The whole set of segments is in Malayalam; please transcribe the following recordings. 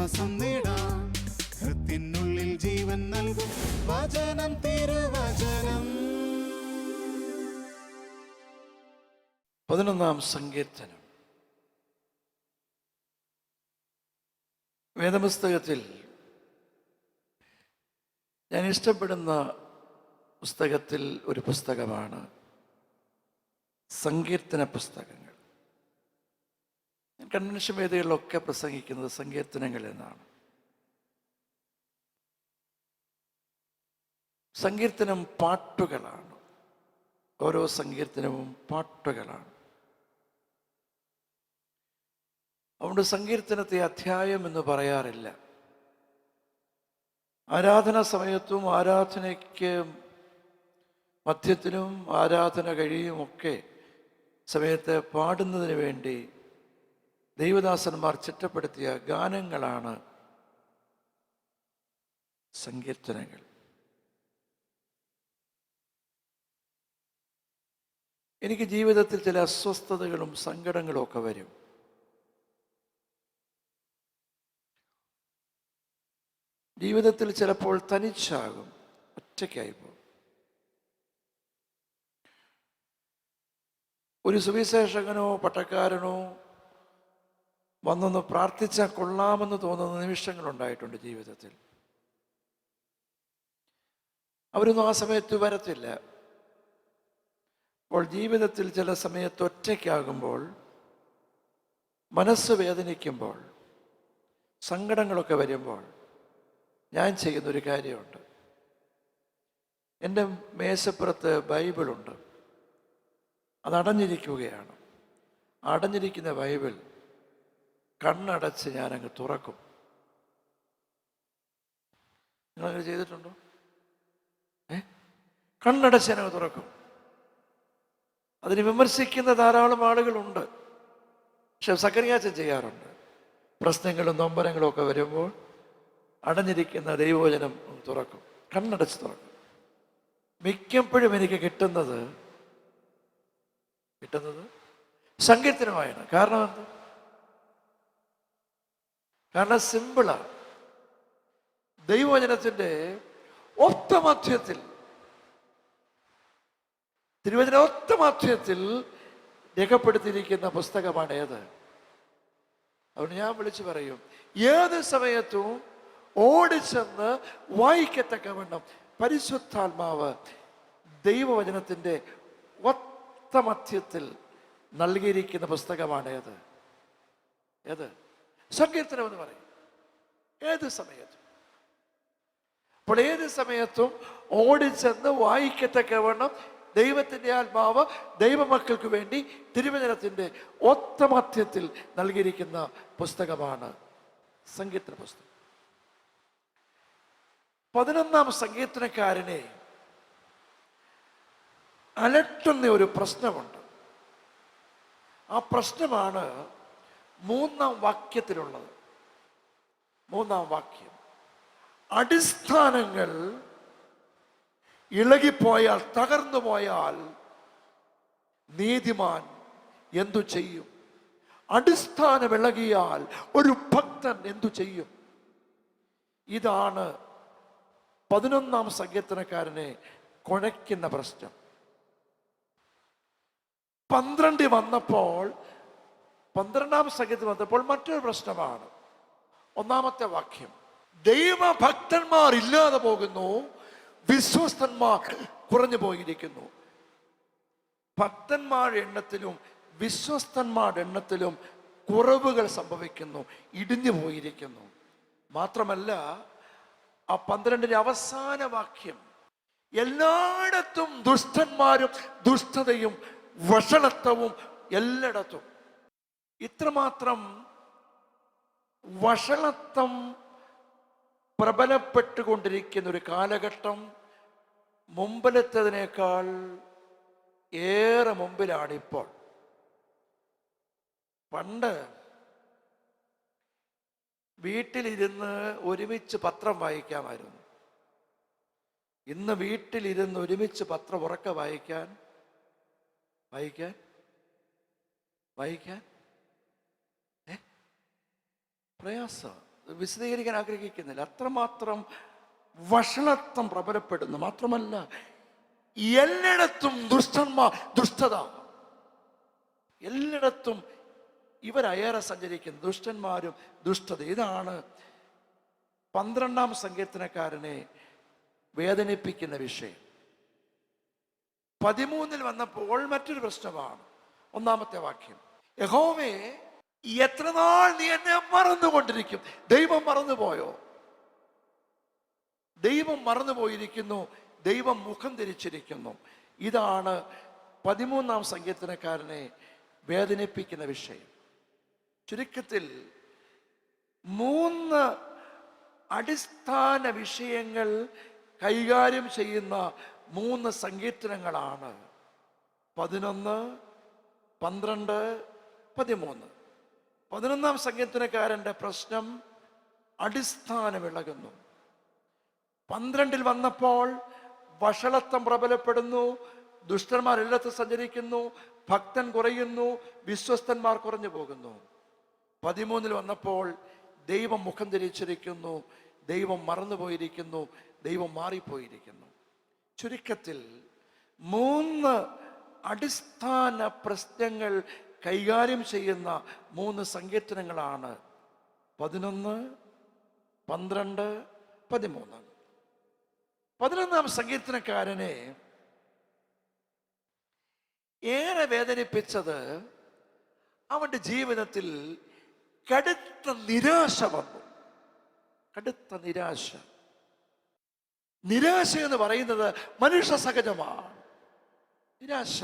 ആശ്വാസം നേടാം. ഹൃത്തിനുള്ളിൽ ജീവൻ നൽകും വചനം, തിരുവചനം. 11-ാം സങ്കീർത്തനം. വേദപുസ്തകത്തിൽ ഞാൻ ഇഷ്ടപ്പെടുന്ന പുസ്തകത്തിൽ ഒരു പുസ്തകമാണ് സങ്കീർത്തന പുസ്തകങ്ങൾ. ഞാൻ കൺവെൻഷൻ വേദികളിലൊക്കെ പ്രസംഗിക്കുന്നത് സങ്കീർത്തനങ്ങൾ എന്നാണ്. സങ്കീർത്തനം പാട്ടുകളാണ്. ഓരോ സങ്കീർത്തനവും പാട്ടുകളാണ്. അതുകൊണ്ട് സങ്കീർത്തനത്തെ അധ്യായം എന്ന് പറയാറില്ല. ആരാധന സമയത്തും ആരാധനയ്ക്ക് മധ്യത്തിലും ആരാധന കഴിയുമൊക്കെ സമയത്ത് പാടുന്നതിന് വേണ്ടി ദൈവദാസന്മാർ ചിട്ടപ്പെടുത്തിയ ഗാനങ്ങളാണ് സങ്കീർത്തനങ്ങൾ. എനിക്ക് ജീവിതത്തിൽ ചില അസ്വസ്ഥതകളും സങ്കടങ്ങളും ഒക്കെ വരും. ജീവിതത്തിൽ ചിലപ്പോൾ തനിച്ചാകും, ഒറ്റയ്ക്കായിപ്പോൾ. ഒരു സുവിശേഷകനോ പട്ടക്കാരനോ വന്നൊന്ന് പ്രാർത്ഥിച്ചാൽ കൊള്ളാമെന്ന് തോന്നുന്ന നിമിഷങ്ങളുണ്ടായിട്ടുണ്ട് ജീവിതത്തിൽ. അവരൊന്നും ആ സമയത്ത് വരത്തില്ല. അപ്പോൾ ജീവിതത്തിൽ ചില സമയത്ത് ഒറ്റയ്ക്കാകുമ്പോൾ, മനസ്സ് വേദനിക്കുമ്പോൾ, സങ്കടങ്ങളൊക്കെ വരുമ്പോൾ ഞാൻ ചെയ്യുന്നൊരു കാര്യമുണ്ട്. എൻ്റെ മേശപ്പുറത്ത് ബൈബിളുണ്ട്. അതടഞ്ഞിരിക്കുകയാണ്. അടഞ്ഞിരിക്കുന്ന ബൈബിൾ കണ്ണടച്ച് ഞാനങ്ങ് തുറക്കും. നിങ്ങളങ്ങനെ ചെയ്തിട്ടുണ്ടോ? കണ്ണടച്ച് ഞാനങ്ങ് തുറക്കും. അതിന് വിമർശിക്കുന്ന ധാരാളം ആളുകളുണ്ട്. പക്ഷെ സക്കറിയാച്ചൻ ചെയ്യാറുണ്ട്. പ്രശ്നങ്ങളും നൊമ്പരങ്ങളും ഒക്കെ വരുമ്പോൾ അടഞ്ഞിരിക്കുന്ന ദൈവവചനം തുറക്കും, കണ്ണടച്ച് തുറക്കും. മിക്കപ്പോഴും എനിക്ക് കിട്ടുന്നത് സങ്കീർത്തനമായാണ്. കാരണം എന്ത്? കാരണം സിമ്പിളാണ്. ദൈവവചനത്തിൻ്റെ ഒത്തമധ്യത്തിൽ, തിരുവചന ഒത്തമധ്യത്തിൽ രേഖപ്പെടുത്തിയിരിക്കുന്ന പുസ്തകമാണ് ഏത്? അതുകൊണ്ട് ഞാൻ വിളിച്ചു പറയും, ഏത് സമയത്തും ഓടിച്ചെന്ന് വായിക്കത്തക്കവണ്ണം പരിശുദ്ധാത്മാവ് ദൈവവചനത്തിൻ്റെ ഒത്തമധ്യത്തിൽ നൽകിയിരിക്കുന്ന പുസ്തകമാണ് ഏത്? സങ്കീർത്തനം എന്ന് പറയും. ഏത് സമയത്തും. അപ്പോൾ ഏത് സമയത്തും ഓടിച്ചെന്ന് വായിക്കത്തക്കവണ്ണം ദൈവത്തിൻ്റെ ആത്മാവ് ദൈവമക്കൾക്ക് വേണ്ടി തിരുവചനത്തിൻ്റെ ഒത്തമധ്യത്തിൽ നൽകിയിരിക്കുന്ന പുസ്തകമാണ് സങ്കീർത്തന പുസ്തകം. 11-ാം സങ്കീർത്തനക്കാരനെ അലട്ടുന്ന ഒരു പ്രശ്നമുണ്ട്. ആ പ്രശ്നമാണ് 3-ാം വാക്യത്തിലുള്ളത്. 3-ാം വാക്യം, അടിസ്ഥാനങ്ങൾ ഇളകിപ്പോയാൽ, തകർന്നു പോയാൽ നീതിമാൻ എന്തു ചെയ്യും? അടിസ്ഥാനം ഇളകിയാൽ ഒരു ഭക്തൻ എന്തു ചെയ്യും? ഇതാണ് 11-ാം സങ്കീർത്തനക്കാരനെ കുഴയ്ക്കുന്ന പ്രശ്നം. 12 വന്നപ്പോൾ, 12-ാം സങ്കീർത്തനം വന്നപ്പോൾ മറ്റൊരു പ്രശ്നമാണ്. 1-ാമത്തെ വാക്യം, ദൈവഭക്തന്മാർ ഇല്ലാതെ പോകുന്നു, വിശ്വസ്തന്മാർ കുറഞ്ഞു പോയിരിക്കുന്നു. ഭക്തന്മാരുടെ എണ്ണത്തിലും വിശ്വസ്തന്മാരുടെ എണ്ണത്തിലും കുറവുകൾ സംഭവിക്കുന്നു, ഇടിഞ്ഞു പോയിരിക്കുന്നു. മാത്രമല്ല, ആ 12-ന്റെ അവസാന വാക്യം, എല്ലായിടത്തും ദുഷ്ടന്മാരും ദുഷ്ടതയും വഷളത്വവും എല്ലായിടത്തും. ഇത്രമാത്രം വഷളത്വം പ്രബലപ്പെട്ടുകൊണ്ടിരിക്കുന്ന ഒരു കാലഘട്ടം മുമ്പിലത്തതിനേക്കാൾ ഏറെ മുമ്പിലാണിപ്പോൾ. പണ്ട് വീട്ടിലിരുന്ന് ഒരുമിച്ച് പത്രം വായിക്കാമായിരുന്നു. ഇന്ന് വീട്ടിലിരുന്ന് ഒരുമിച്ച് പത്രം ഉറക്കെ വായിക്കാൻ പ്രയാസം. വിശദീകരിക്കാൻ ആഗ്രഹിക്കുന്നില്ല. അത്രമാത്രം വഷളത്വം പ്രബലപ്പെടുന്നു. മാത്രമല്ല, എല്ലായിടത്തും ദുഷ്ടത, എല്ലായിടത്തും ഇവരയേറെ സഞ്ചരിക്കുന്നു, ദുഷ്ടന്മാരും ദുഷ്ടത. ഇതാണ് 12-ാം സങ്കീർത്തനക്കാരനെ വേദനിപ്പിക്കുന്ന വിഷയം. 13-ൽ വന്നപ്പോൾ മറ്റൊരു പ്രശ്നമാണ്. 1-ാമത്തെ വാക്യം, യഹോവേ എത്ര നാൾ നീ എന്നെ മറന്നുകൊണ്ടിരിക്കും? ദൈവം മറന്നുപോയോ? ദൈവം മറന്നുപോയിരിക്കുന്നു, ദൈവം മുഖം തിരിച്ചിരിക്കുന്നു. ഇതാണ് 13-ാം സങ്കീർത്തനക്കാരനെ വേദനിപ്പിക്കുന്ന വിഷയം. ചുരുക്കത്തിൽ 3 അടിസ്ഥാന വിഷയങ്ങൾ കൈകാര്യം ചെയ്യുന്ന 3 സങ്കീർത്തനങ്ങളാണ് 11, 12, 13. 11-ാം സങ്കീർത്തനക്കാരൻ്റെ പ്രശ്നം അടിസ്ഥാനം ഇളകുന്നു. 12-ൽ വന്നപ്പോൾ വഷളത്വം പ്രബലപ്പെടുന്നു, ദുഷ്ടന്മാർ എല്ലാത്തും സഞ്ചരിക്കുന്നു, ഭക്തൻ കുറയുന്നു, വിശ്വസ്തന്മാർ കുറഞ്ഞു പോകുന്നു. 13-ൽ വന്നപ്പോൾ ദൈവം മുഖം തിരിച്ചിരിക്കുന്നു, ദൈവം മറന്നുപോയിരിക്കുന്നു, ദൈവം മാറിപ്പോയിരിക്കുന്നു. ചുരുക്കത്തിൽ 3 അടിസ്ഥാന പ്രശ്നങ്ങൾ കൈകാര്യം ചെയ്യുന്ന 3 സങ്കീർത്തനങ്ങളാണ് 11, 12, 13. 11-ാം സങ്കീർത്തനക്കാരനെ ഏറെ വേദനിപ്പിച്ചത് അവന്റെ ജീവിതത്തിൽ കടുത്ത നിരാശ വന്നു. കടുത്ത നിരാശ. നിരാശ എന്ന് പറയുന്നത് മനുഷ്യ സഹജമാണ്. നിരാശ.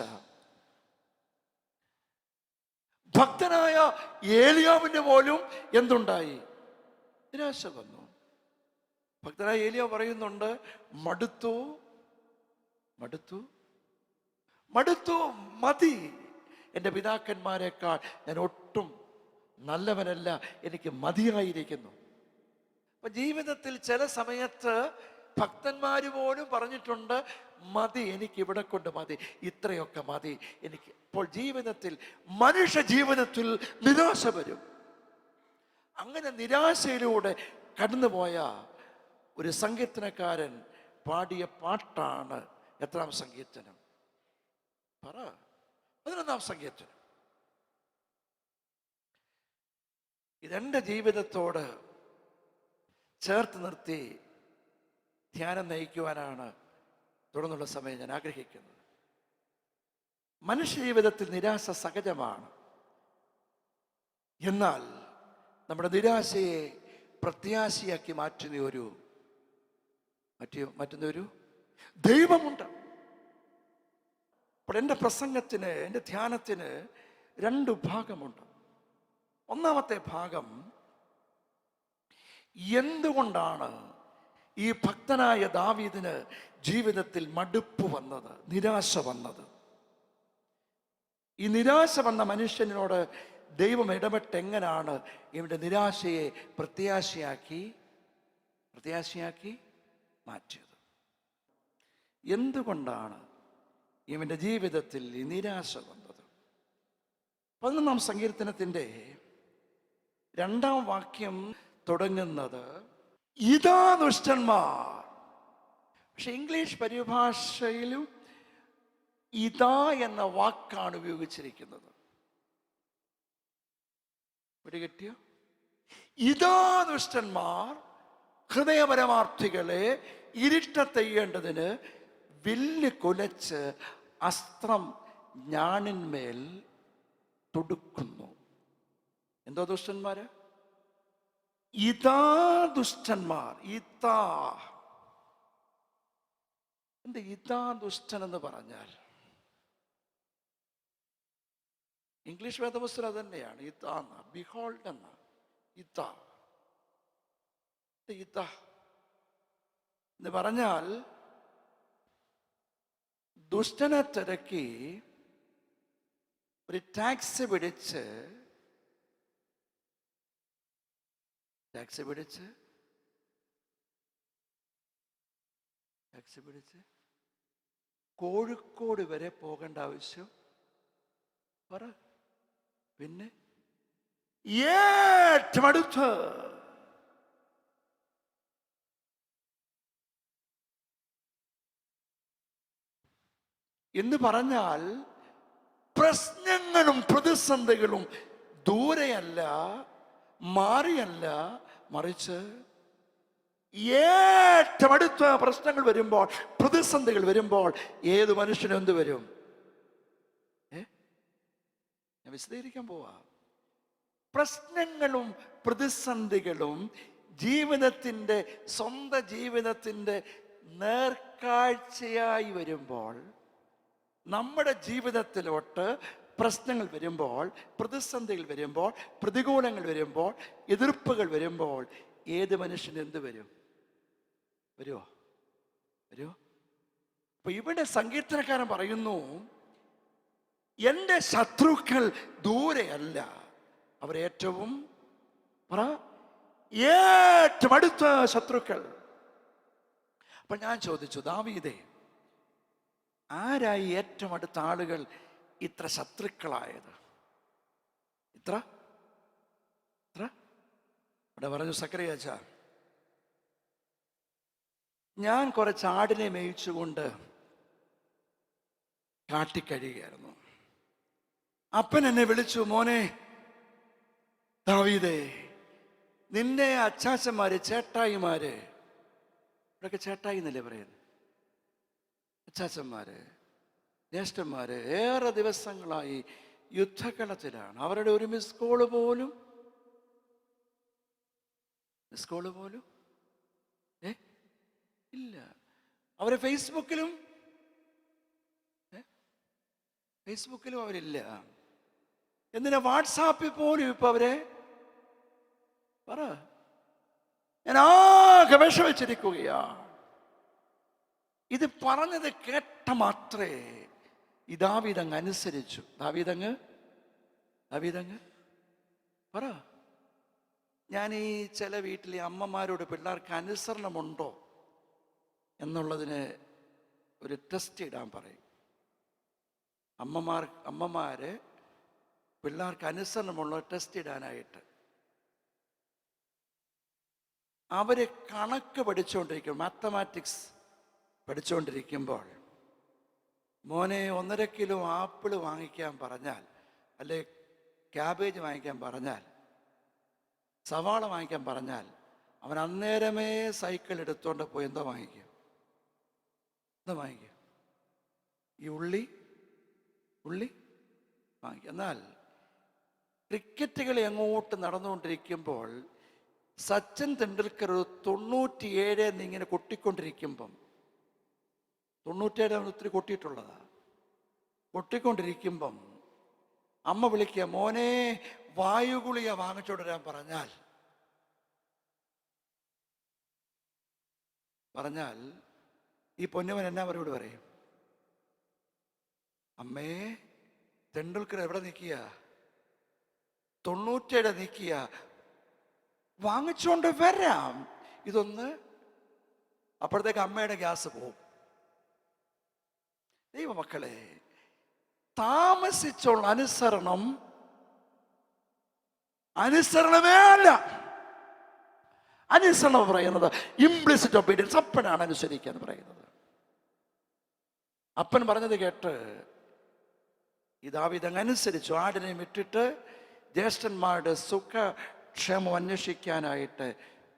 ഭക്തനായ ഏലിയാവിന് പോലും എന്തുണ്ടായി? നിരാശ വന്നു. ഭക്തനായ ഏലിയാവ് പറയുന്നുണ്ട്, മടുത്തു, മടുത്തു, മടുത്തു, മതി. എൻ്റെ പിതാക്കന്മാരെക്കാൾ ഞാൻ ഒട്ടും നല്ലവനല്ല, എനിക്ക് മതിയായിരിക്കുന്നു. അപ്പൊ ജീവിതത്തിൽ ചില സമയത്ത് ഭക്തന്മാര് പോലും പറഞ്ഞിട്ടുണ്ട്, മതി, എനിക്ക് ഇവിടെ കൊണ്ട് മതി, ഇത്രയൊക്കെ മതി എനിക്ക്. അപ്പോൾ ജീവിതത്തിൽ, മനുഷ്യ ജീവിതത്തിൽ നിരാശ വരും. അങ്ങനെ നിരാശയിലൂടെ കടന്നുപോയ ഒരു സങ്കീർത്തനക്കാരൻ പാടിയ പാട്ടാണ് എത്രാം സങ്കീർത്തനം? പറ. 11-ാം സങ്കീർത്തനം. ഇതെന്റെ ജീവിതത്തോട് ചേർത്ത് നിർത്തി ധ്യാനം നയിക്കുവാനാണ് തുടർന്നുള്ള സമയം ഞാൻ ആഗ്രഹിക്കുന്നത്. മനുഷ്യ ജീവിതത്തിൽ നിരാശ സഹജമാണ്. എന്നാൽ നമ്മുടെ നിരാശയെ പ്രത്യാശയാക്കി മാറ്റുന്ന ഒരു ദൈവമുണ്ട്. അപ്പോൾ എൻ്റെ പ്രസംഗത്തിന്, എൻ്റെ ധ്യാനത്തിന് 2 ഭാഗമുണ്ട്. 1-ാമത്തെ ഭാഗം, എന്തുകൊണ്ടാണ് ഈ ഭക്തനായ ദാവീദിന് ജീവിതത്തിൽ മടുപ്പ് വന്നത്, നിരാശ വന്നത്? ഈ നിരാശ വന്ന മനുഷ്യനോട് ദൈവം ഇടപെട്ട് എങ്ങനെയാണ് ഇവന്റെ നിരാശയെ പ്രത്യാശയാക്കി മാറ്റിയത്? എന്തുകൊണ്ടാണ് ഇവന്റെ ജീവിതത്തിൽ ഈ നിരാശ വന്നത്? 11-ാം സങ്കീർത്തനത്തിൻ്റെ 2-ാം വാക്യം തുടങ്ങുന്നത്, ഇതാ ദുഷ്ടന്മാർ. പക്ഷെ ഇംഗ്ലീഷ് പരിഭാഷയിലും ഇതാ എന്ന വാക്കാണ് ഉപയോഗിച്ചിരിക്കുന്നത്. പിടികിട്ടിയോ? ഇതാ ദുഷ്ടന്മാർ ഹൃദയപരമാർത്ഥികളെ ഇരുട്ടത്തെയ്യേണ്ടതിന് വില്ല് കുലച്ച് അസ്ത്രം ഞാണിന്മേൽ തൊടുക്കുന്നു. എന്തോ ദുഷ്ടന്മാര്? ഇതാ ദുഷ്ടന്മാർ. ഇതാ എന്ത്? ഇതാ ദുഷ്ടൻ എന്ന് പറഞ്ഞാൽ ഇംഗ്ലീഷ് വേദപുസ്തകം അത് തന്നെയാണ്. ഇതാ, ബിഹോൾഡ് എന്ന ഇതാ. ഇതാ എന്ന് പറഞ്ഞാൽ ദുഷ്ടനെ തിരക്കി ഒരു ടാക്സി പിടിച്ച് കോഴിക്കോട് വരെ പോകേണ്ട ആവശ്യം പറ. പിന്നെ ഏറ്റവും അടുത്ത് എന്ന് പറഞ്ഞാൽ പ്രശ്നങ്ങളും പ്രതിസന്ധികളും ദൂരെയല്ല, മാറിയല്ല, മറിച്ച് ഏറ്റവും അടുത്ത പ്രശ്നങ്ങൾ വരുമ്പോൾ, പ്രതിസന്ധികൾ വരുമ്പോൾ ഏത് മനുഷ്യനും എന്ത് വരും? ഞാൻ വിശദീകരിക്കാൻ പോവാ. പ്രശ്നങ്ങളും പ്രതിസന്ധികളും ജീവിതത്തിൻ്റെ, സ്വന്തം ജീവിതത്തിൻ്റെ നേർക്കാഴ്ചയായി വരുമ്പോൾ, നമ്മുടെ ജീവിതത്തിലോട്ട് പ്രശ്നങ്ങൾ വരുമ്പോൾ, പ്രതിസന്ധികൾ വരുമ്പോൾ, പ്രതികൂലങ്ങൾ വരുമ്പോൾ, എതിർപ്പുകൾ വരുമ്പോൾ ഏത് മനുഷ്യന് എന്ത് വരും? വരുമോ? അപ്പൊ ഇവിടെ സങ്കീർത്തനക്കാരൻ പറയുന്നു, എൻ്റെ ശത്രുക്കൾ ദൂരെയല്ല, അവരേറ്റവും ഏറ്റവും അടുത്ത ശത്രുക്കൾ. അപ്പൊ ഞാൻ ചോദിച്ചു, ദാവീദേ, ആരായി ഏറ്റവും അടുത്ത ആളുകൾ ഇത്ര ശത്രുക്കളായത്? ഇത്ര ഇവിടെ പറഞ്ഞു സക്കറിയാച്ച, ഞാൻ കുറച്ച് ആടിനെ മേയിച്ചുകൊണ്ട് കാട്ടിക്കഴിയുകയായിരുന്നു. അപ്പൻ എന്നെ വിളിച്ചു, മോനെ ദാവീദേ, നിന്റെ അച്ചാച്ചന്മാര്, ചേട്ടായിമാര്, ഇവിടെയൊക്കെ ചേട്ടായി എന്നല്ലേ പറയുന്നത്, അച്ചാച്ചന്മാര്, ജ്യേഷ്ഠന്മാര് ഏറെ ദിവസങ്ങളായി യുദ്ധകളത്തിലാണ്. അവരുടെ ഒരു മിസ് കോള് പോലും ഇല്ല. അവരെ ഫേസ്ബുക്കിലും അവരില്ല. എന്തിനാ വാട്സാപ്പിൽ പോലും ഇപ്പൊ അവരെ ഞാൻ ആകെ വിഷമിച്ചിരിക്കുകയാണ്. ഇത് പറഞ്ഞത് കേട്ട മാത്രേ ഈ ദാവീദങ്ങ് അനുസരിച്ചു. ദാവീദങ്ങ് പറ. ഞാൻ ഈ ചില വീട്ടിലെ അമ്മമാരോട് പിള്ളേർക്ക് അനുസരണമുണ്ടോ എന്നുള്ളതിന് ഒരു ടെസ്റ്റ് ഇടാൻ പറയും. അമ്മമാര് പിള്ളേർക്ക് അനുസരണമുള്ള ടെസ്റ്റ് ഇടാനായിട്ട് അവര് കണക്ക് പഠിച്ചുകൊണ്ടിരിക്കും, മാത്തമാറ്റിക്സ് പഠിച്ചുകൊണ്ടിരിക്കുമ്പോൾ, മോനെ 1.5 കിലോ ആപ്പിൾ വാങ്ങിക്കാൻ പറഞ്ഞാൽ, അല്ലെ ക്യാബേജ് വാങ്ങിക്കാൻ പറഞ്ഞാൽ, സവാള വാങ്ങിക്കാൻ പറഞ്ഞാൽ, അവൻ അന്നേരമേ സൈക്കിൾ എടുത്തോണ്ട് പോയി എന്താ വാങ്ങിക്കും? ഈ ഉള്ളി വാങ്ങിക്കും. എന്നാൽ ക്രിക്കറ്റുകൾ എങ്ങോട്ട് നടന്നുകൊണ്ടിരിക്കുമ്പോൾ സച്ചിൻ തെണ്ടുൽക്കർ 97 എന്നിങ്ങനെ കൊട്ടിക്കൊണ്ടിരിക്കുമ്പം, 97 ഒത്തിരി കൊട്ടിയിട്ടുള്ളതാ, കൊട്ടിക്കൊണ്ടിരിക്കുമ്പം അമ്മ വിളിക്കുക, മോനെ വായുഗുളിക വാങ്ങിച്ചോണ്ടിരാൻ പറഞ്ഞാൽ ഈ പൊന്നുവൻ എന്നാ അവരോട് പറയും? അമ്മേ, തെണ്ടുൽക്കർ എവിടെ നിൽക്കുക? 97 നിൽക്കുക, വാങ്ങിച്ചോണ്ട് വരാം. ഇതൊന്ന് അപ്പോഴത്തേക്ക് അമ്മയുടെ ഗ്യാസ് പോവും. ദൈവമക്കളെ, താമസിച്ചുള്ള അനുസരണമേ അല്ല. അനുസരണം പറയുന്നത് ഇംപ്ലിസിറ്റ് ഒബീഡിയൻസ്. അപ്പനാണ് അനുസരിക്കാൻ പറയുന്നത്. അപ്പൻ പറഞ്ഞത് കേട്ട് ഈ ദാവീദ് അങ്ങ് അനുസരിച്ചു. ആടിനെ വിട്ടിട്ട് ജ്യേഷ്ഠന്മാരുടെ സുഖക്ഷേമം അന്വേഷിക്കാനായിട്ട്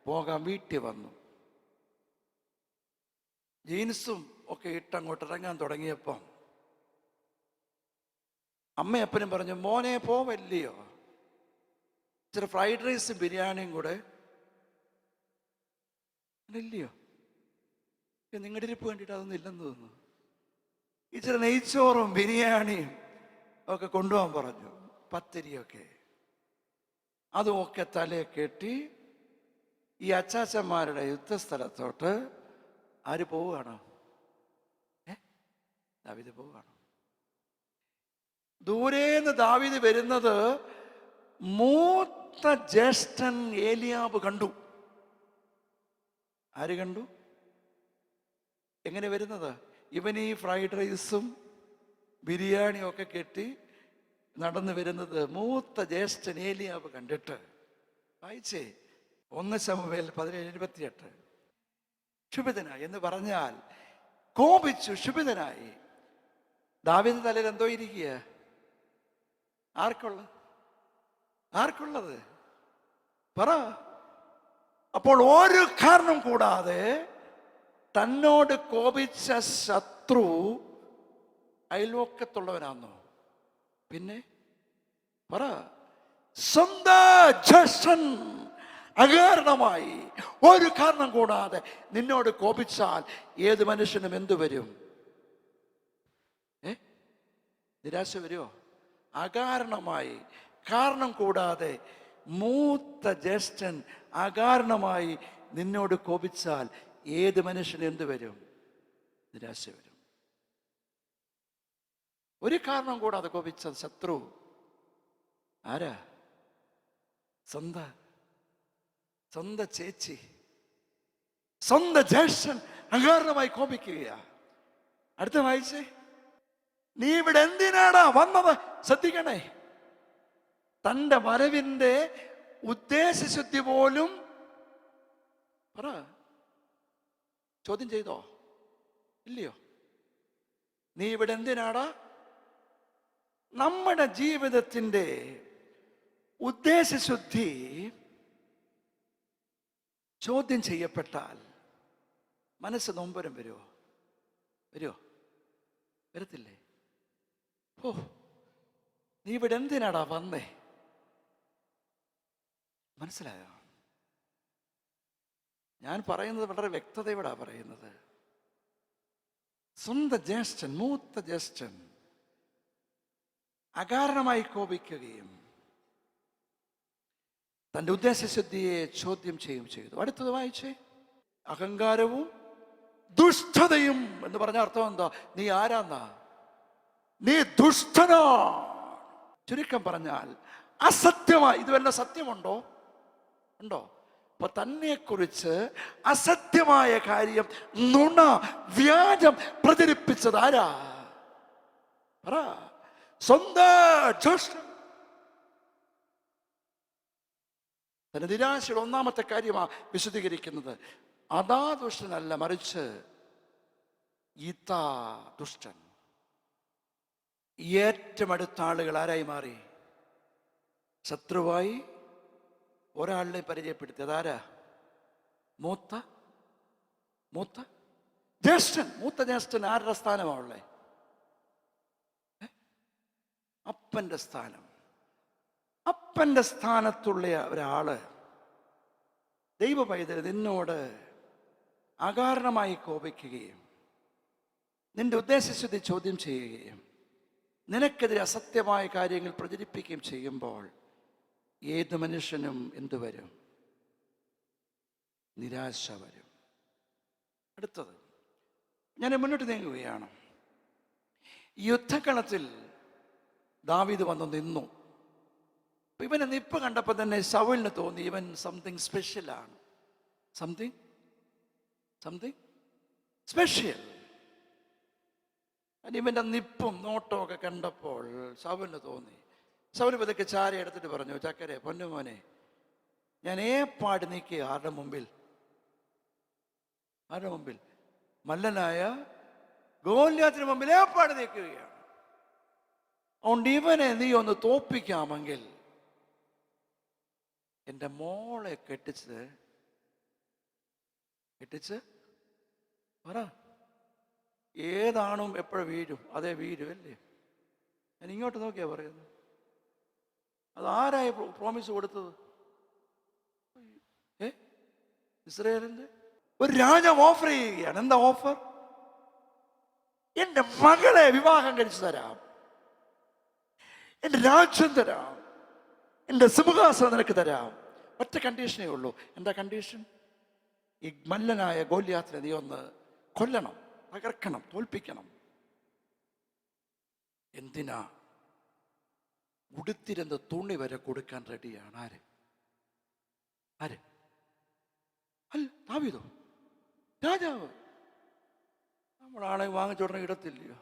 പോകാൻ വീട്ടിൽ വന്നു. ജീൻസും ഒക്കെ ഇട്ടങ്ങോട്ട് ഇറങ്ങാൻ തുടങ്ങിയപ്പം അമ്മയപ്പനും പറഞ്ഞു, മോനെ പോവല്ലയോ, ഇച്ചിരി ഫ്രൈഡ് റൈസും ബിരിയാണിയും കൂടെ ഇല്ലയോ? നിങ്ങളുടെ ഇരിപ്പ് കണ്ടിട്ട് അതൊന്നും ഇല്ലെന്ന് തോന്നുന്നു. ഇച്ചിരി നെയ്ച്ചോറും ബിരിയാണിയും ഒക്കെ കൊണ്ടുപോകാൻ പറഞ്ഞു, പത്തിരിയൊക്കെ. അതുമൊക്കെ തലയെ കെട്ടി ഈ അച്ചാച്ചന്മാരുടെ യുദ്ധസ്ഥലത്തോട്ട് ആര് പോവുകയാണോ? ദാവീദ് പോവുകയാണോ? ദൂരേന്ന് ദാവീദ് വരുന്നത് മൂത്ത ജ്യേഷ്ഠൻ ഏലിയാബ് കണ്ടു. ആര് കണ്ടു? എങ്ങനെ വരുന്നത്? ഇവൻ ഈ ഫ്രൈഡ് റൈസും ബിരിയാണിയും ഒക്കെ കെട്ടി നടന്നു വരുന്നത് മൂത്ത ജ്യേഷ്ഠൻ ഏലിയാബ് കണ്ടിട്ട്, വായിച്ചേ 1 ശമൂവേൽ 17:28, ക്ഷുഭിതനായി എന്ന് പറഞ്ഞാൽ കോപിച്ചു, ക്ഷുഭിതനായി. ദാവീദിന്റെ തലയിൽ എന്തോ ഇരിക്കുക? ആർക്കുള്ളത്? പറ. അപ്പോൾ ഒരു കാരണം കൂടാതെ തന്നോട് കോപിച്ച ശത്രു അയൽവക്കത്തുള്ളവനാന്നോ? പിന്നെ പറ. സ്വന്തം ജ്യേഷ്ഠൻ അകാരണമായി ഒരു കാരണം കൂടാതെ നിന്നോട് കോപിച്ചാൽ ഏത് മനുഷ്യനും എന്തു വരും? നിരാശ വരുമോ? അകാരണമായി, കാരണം കൂടാതെ മൂത്ത ജ്യേഷ്ഠൻ അകാരണമായി നിന്നോട് കോപിച്ചാൽ ഏത് മനുഷ്യന് എന്തു വരും? നിരാശ വരും. ഒരു കാരണം കൂടാതെ കോപിച്ച ശത്രു ആരാ? സ്വന്തം ചേച്ചി, സ്വന്തം ജ്യേഷ്ഠൻ അകാരണമായി കോപിക്കുകയാ. അടുത്ത വായിച്ചേ. നീ ഇവിടെ എന്തിനാടാ വന്നത്? ശ്രദ്ധിക്കണേ, തന്റെ വരവിന്റെ ഉദ്ദേശശുദ്ധി പോലും പറ ചോദ്യം ചെയ്തോ? ഇല്ലയോ? നീ ഇവിടെ എന്തിനാടാ? നമ്മുടെ ജീവിതത്തിന്റെ ഉദ്ദേശശുദ്ധി ചോദ്യം ചെയ്യപ്പെട്ടാൽ മനസ്സ് നൊമ്പരം വരുമോ? വരത്തില്ലേ? ഓ, നീ ഇവിടെ എന്തിനാടാ വന്നേ? മനസ്സിലായോ? ഞാൻ പറയുന്നത് വളരെ വ്യക്തതയോടാ പറയുന്നത്. സ്വന്തം ജ്യേഷ്ഠൻ, മൂത്ത ജ്യേഷ്ഠൻ അകാരണമായി കോപിക്കുകയും തൻ്റെ ഉദ്ദേശശുദ്ധിയെ ചോദ്യം ചെയ്യുകയും ചെയ്തു. അടുത്തത് വായിച്ചേ. അഹങ്കാരവും ദുഷ്ടതയും എന്ന് പറഞ്ഞ അർത്ഥം എന്താ? നീ ആരാന്നാ? നീ ദുഷ്ടനാ. ചുരുക്കം പറഞ്ഞാൽ അസത്യമായി. ഇത് വല്ല സത്യമുണ്ടോ? അപ്പൊ തന്നെക്കുറിച്ച് അസത്യമായ കാര്യം, നുണ, വ്യാജം പ്രചരിപ്പിച്ചത് ആരാ? പറ. സ്വന്തം ജ്യേഷ്ഠൻ. തന്റെ നിരാശയുടെ ഒന്നാമത്തെ കാര്യമാണ് വിശദീകരിക്കുന്നത്. അതാ ദുഷ്ടനല്ല, മറിച്ച് ഇതാ ദുഷ്ടൻ. ഏറ്റവും അടുത്ത ആളുകൾ ആരായി മാറി? ശത്രുവായി ഒരാളിനെ പരിചയപ്പെടുത്തി. അതാരാ? മൂത്ത ജ്യേഷ്ഠൻ. മൂത്ത ജ്യേഷ്ഠൻ ആരുടെ സ്ഥാനമാണുള്ളത്? അപ്പന്റെ സ്ഥാനം. അപ്പന്റെ സ്ഥാനത്തുള്ള ഒരാള് ദൈവ പൈതൽ നിന്നോട് അകാരണമായി കോപിക്കുകയും നിന്റെ ഉദ്ദേശശുദ്ധി ചോദ്യം ചെയ്യുകയും നിനക്കെതിരെ അസത്യമായ കാര്യങ്ങൾ പ്രചരിപ്പിക്കുകയും ചെയ്യുമ്പോൾ ഏത് മനുഷ്യനും എന്തു വരും? നിരാശ വരും. അടുത്തത്, ഞാൻ മുന്നോട്ട് നീങ്ങുകയാണ്. യുദ്ധക്കളത്തിൽ ദാവീദ് വന്നു നിന്നു. ഇവനെ നിപ്പ് കണ്ടപ്പോൾ തന്നെ ശൗലിന് തോന്നി ഇവൻ സംതിങ് സ്പെഷ്യലാണ്. Something special. ഇവന്റെ നിപ്പും നോട്ടവും ഒക്കെ കണ്ടപ്പോൾ ശൗലിന് തോന്നി. ശൗല് പതുക്കെ ചാര എടുത്തിട്ട് പറഞ്ഞു, ചക്കരെ പൊന്നുമോനെ, ഞാൻ ഏപ്പാട് നീക്കി ആരുടെ മുമ്പിൽ? മല്ലനായ ഗോലിയാത്തിന് മുമ്പിൽ ഏപ്പാട് നീക്കുകയാണ്. അതുകൊണ്ട് ഇവനെ നീ ഒന്ന് തോപ്പിക്കാമെങ്കിൽ എൻ്റെ മോളെ കെട്ടിച്ച് പറ. ഏതാണും എപ്പോഴും വീഴും, അതേ വീഴും അല്ലേ? ഞാൻ ഇങ്ങോട്ട് നോക്കിയാ പറയുന്നത്. അത് ആരായി പ്രോമിസ് കൊടുത്തത്? ഇസ്രായേലിന്റെ ഒരു രാജാവ് ഓഫർ ചെയ്യുകയാണ്. എന്താ ഓഫർ? എൻ്റെ മകളെ വിവാഹം കഴിച്ചു തരാം, എൻ്റെ രാജ്യം തരാം, എൻ്റെ സിംഹാസനം നിനക്ക് തരാം. ഒറ്റ കണ്ടീഷനേ ഉള്ളൂ. എന്താ കണ്ടീഷൻ? ഈ മല്ലനായ ഗോലിയാത്തിനെ നീ ഒന്ന് കൊല്ലണം, തകർക്കണം, തോൽപ്പിക്കണം. എന്തിനാ? ഉടുത്തിരുന്ന തുണി വരെ കൊടുക്കാൻ റെഡിയാണ്. ആര്? അല്ല, ദാവീദോ? രാജാവ്. നമ്മളാണെ വാങ്ങിച്ചുടനെ ഇടത്തില്ലയോ?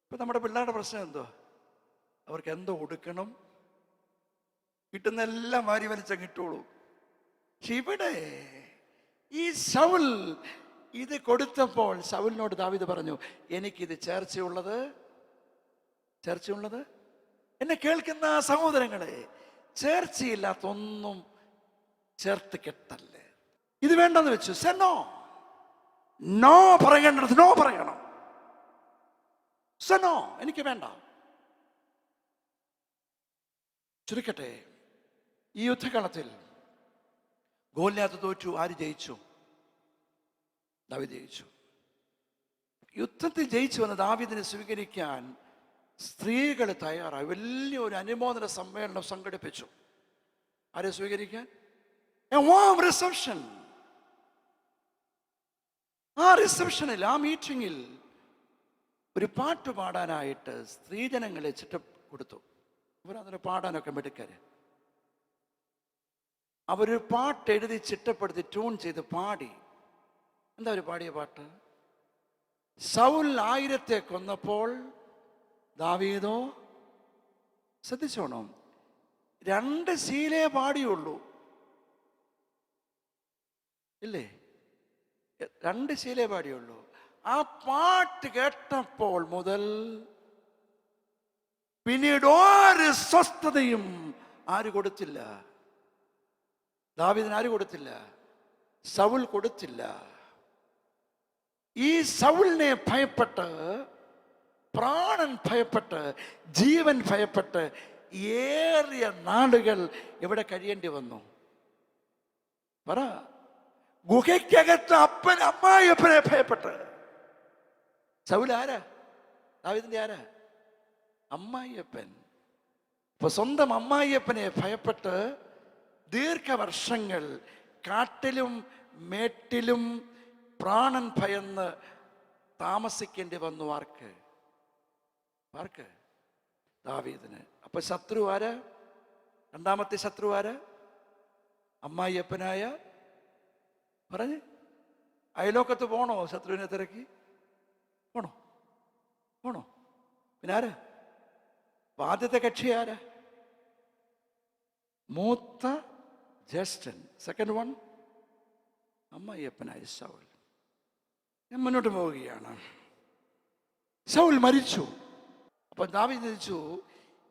ഇപ്പൊ നമ്മുടെ പിള്ളേരുടെ പ്രശ്നം എന്തോ? അവർക്ക് എന്തോ കൊടുക്കണം, കിട്ടുന്നെല്ലാം വാരി വലിച്ചങ്ങ് ഇട്ടോളൂ. പക്ഷെ ഇവിടെ ഈ ശൗൽ ഇത് കൊടുത്തപ്പോൾ ശൗലിനോട് ദാവീദ് പറഞ്ഞു, എനിക്കിത് ചേർച്ചയുള്ളത് ചേർച്ചയുള്ളത്? എന്നെ കേൾക്കുന്ന സഹോദരങ്ങളെ, ചേർച്ചയില്ലാത്ത ഒന്നും ചേർത്ത് കെട്ടല്ലേ. ഇത് വേണ്ടെന്ന് വെച്ചു, സെന്നോ, നോ പറയേണ്ടത് നോ പറയണം. സെന്നോ, എനിക്ക് വേണ്ട. ചുരുക്കട്ടെ, ഈ യുദ്ധകളത്തിൽ ഗോലിയാത്ത് തോറ്റു. ആര് ജയിച്ചു? ദാവീദ് ജയിച്ചു. യുദ്ധത്തിൽ ജയിച്ചു വന്ന ദാവീദിനെ സ്വീകരിക്കാൻ സ്ത്രീകൾ തയ്യാറായി. വലിയൊരു അനുമോദന സമ്മേളനം സംഘടിപ്പിച്ചു. ആരെ സ്വീകരിക്കാൻ? റിസപ്ഷൻ. ആ റിസപ്ഷനിൽ, ആ മീറ്റിങ്ങിൽ ഒരു പാട്ട് പാടാനായിട്ട് സ്ത്രീജനങ്ങളെ കൊടുത്തു. അവരതിന് പാടാനൊക്കെ മിടുക്കര്. അവരൊരു പാട്ട് എഴുതി ചിട്ടപ്പെടുത്തി ട്യൂൺ ചെയ്ത് പാടി. എന്താ ഒരു പാടിയ പാട്ട്? സൗൽ 1000 കൊന്നപ്പോൾ ദാവീദോ, ശ്രദ്ധിച്ചോണം, 2 ശീലേ പാടിയുള്ളൂ. ഇല്ലേ? 2 ശീലേ പാടിയുള്ളൂ. ആ പാട്ട് കേട്ടപ്പോൾ മുതൽ പിന്നീട് ഒരു സ്വസ്ഥതയും ആര് കൊടുത്തില്ല? ദാവീദിന് ആര് കൊടുത്തില്ല? സൗൽ കൊടുത്തില്ല. ഈ സൗലിനെ ഭയപ്പെട്ട്, പ്രാണൻ ഭയപ്പെട്ട്, ജീവൻ ഭയപ്പെട്ട് ഏറിയ നാളുകൾ ഇവിടെ കഴിയേണ്ടി വന്നു. പറ. ഗുഹയ്ക്കകത്ത് അമ്മായിയപ്പനെ ഭയപ്പെട്ട്. സൗൽ ആരാ? ദാവീദിന്റെ ആരാ? അമ്മായിയപ്പൻ. ഇപ്പൊ സ്വന്തം അമ്മായിയപ്പനെ ഭയപ്പെട്ട് ദീർഘവർഷങ്ങൾ കാട്ടിലും മേട്ടിലും പ്രാണൻ ഭയന്ന് താമസിക്കേണ്ടി വന്നു. ആർക്ക്? ആർക്ക്? ദാവീദിന്. അപ്പൊ ശത്രു ആര്? രണ്ടാമത്തെ ശത്രു ആര്? അമ്മായിയപ്പനായ. പറഞ്ഞ് അയലോക്കത്ത് പോണോ? ശത്രുവിനെ തിരക്കി പോണോ? പോണോ? പിന്നെ ആര്? ആദ്യത്തെ കക്ഷി ആര്? മൂത്ത ജ്യേഷ്ഠൻ. സെക്കൻഡ് വൺ അമ്മായിയപ്പനായ സൗൽ. ഞാൻ മുന്നോട്ട് പോവുകയാണ്. സൗൽ മരിച്ചു. അപ്പൊ ദാവീദ് ചോദിച്ചു,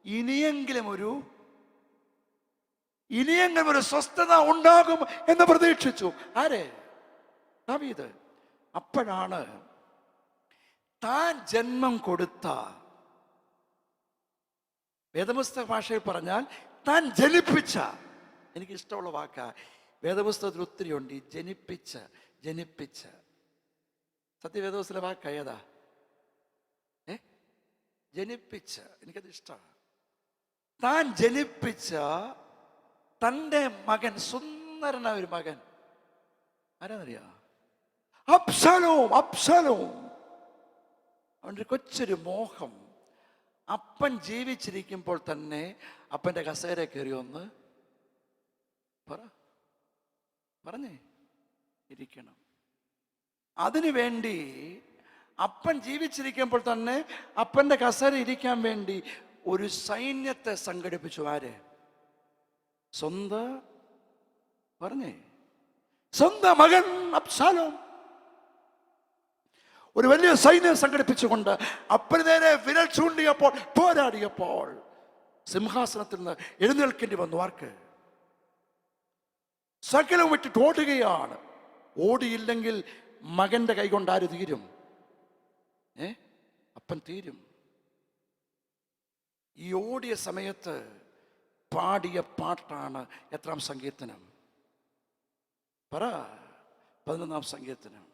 ഇനിയെങ്കിലും ഒരു സ്വസ്ഥത ഉണ്ടാകും എന്ന് പ്രതീക്ഷിച്ചു. ആരെ? ദാവീദ്. അപ്പോഴാണ് താൻ ജന്മം കൊടുത്ത, വേദപുസ്തക ഭാഷയിൽ പറഞ്ഞാൽ താൻ ജനിപ്പിച്ച, എനിക്ക് ഇഷ്ടമുള്ള വാക്കാ. വേദപുസ്തകത്തിൽ ഒത്തിരി ഉണ്ട് ഈ ജനിപ്പിച്ച. സത്യവേദപുസ്തകത്തിലെ വാക്ക ഏതാ? ജനിപ്പിച്ച. എനിക്കത് ഇഷ്ടമാണ്. താൻ ജനിപ്പിച്ച തൻ്റെ മകൻ, സുന്ദരനായ ഒരു മകൻ. ആരാന്നറിയാ? അബ്ശലോം. അവൻ്റെ കൊച്ചൊരു മോഹം. അപ്പൻ ജീവിച്ചിരിക്കുമ്പോൾ തന്നെ അപ്പൻ്റെ കസേര കയറി ഒന്ന് പറഞ്ഞേ ഇരിക്കണം. അതിനുവേണ്ടി അപ്പൻ ജീവിച്ചിരിക്കുമ്പോൾ തന്നെ അപ്പൻ്റെ കസേര ഇരിക്കാൻ വേണ്ടി ഒരു സൈന്യത്തെ സംഘടിപ്പിച്ചു. ആര്? സ്വന്തം മകൻ അബ്ശലോം ഒരു വലിയ സൈന്യം സംഘടിപ്പിച്ചുകൊണ്ട് അപ്പന് നേരെ വിരൽ ചൂണ്ടിയപ്പോൾ, പോരാടിയപ്പോൾ സിംഹാസനത്തിൽ നിന്ന് എഴുന്നേൽക്കേണ്ടി വന്നു. ആർക്ക്? സകലം വിട്ടിട്ട് ഓടുകയാണ്. ഓടിയില്ലെങ്കിൽ മകന്റെ കൈ കൊണ്ട് ആര് തീരും? അപ്പൻ തീരും. ഈ ഓടിയ സമയത്ത് പാടിയ പാട്ടാണ് എത്രാം സങ്കീർത്തനം? പറ. 11-ാം സങ്കീർത്തനം.